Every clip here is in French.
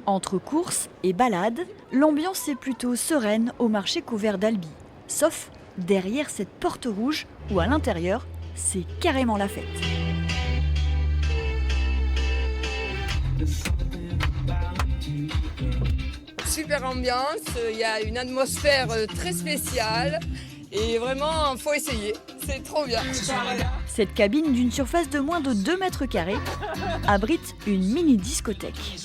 Entre courses et balades, l'ambiance est plutôt sereine au marché couvert d'Albi. Sauf derrière cette porte rouge où à l'intérieur, c'est carrément la fête. Super ambiance, il y a une atmosphère très spéciale et vraiment, faut essayer. C'est trop bien. Cette cabine d'une surface de moins de 2 mètres carrés abrite une mini-discothèque.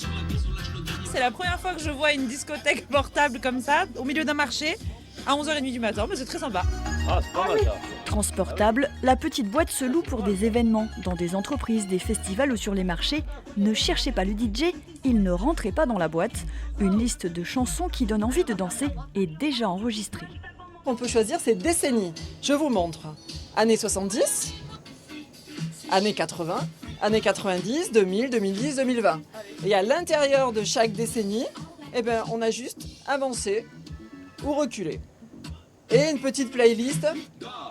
C'est la première fois que je vois une discothèque portable comme ça, au milieu d'un marché, à 11h30 du matin, mais c'est très sympa. Ah, c'est pas mal ça. Transportable, la petite boîte se loue pour des événements, dans des entreprises, des festivals ou sur les marchés. Ne cherchez pas le DJ, il ne rentrait pas dans la boîte. Une liste de chansons qui donne envie de danser est déjà enregistrée. On peut choisir ses décennies. Je vous montre. Années 70, années 80, années 90, 2000, 2010, 2020. Et à l'intérieur de chaque décennie, on a juste avancé ou reculé. Et une petite playlist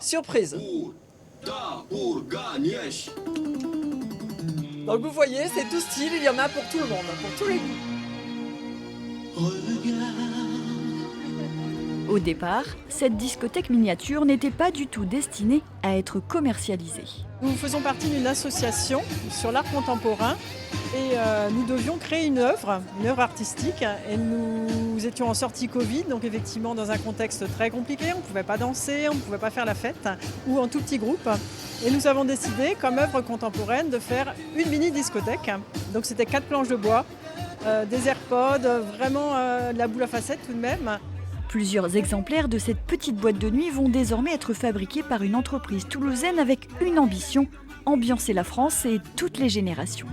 surprise. Donc vous voyez, c'est tout style, il y en a pour tout le monde, pour tous les goûts. Au départ, cette discothèque miniature n'était pas du tout destinée à être commercialisée. Nous faisons partie d'une association sur l'art contemporain et nous devions créer une œuvre artistique. Et nous étions en sortie Covid, donc effectivement dans un contexte très compliqué. On ne pouvait pas danser, on ne pouvait pas faire la fête ou en tout petit groupe. Et nous avons décidé, comme œuvre contemporaine, de faire une mini-discothèque. Donc c'était 4 planches de bois, des AirPods, vraiment de la boule à facettes tout de même. Plusieurs exemplaires de cette petite boîte de nuit vont désormais être fabriqués par une entreprise toulousaine avec une ambition, ambiancer la France et toutes les générations.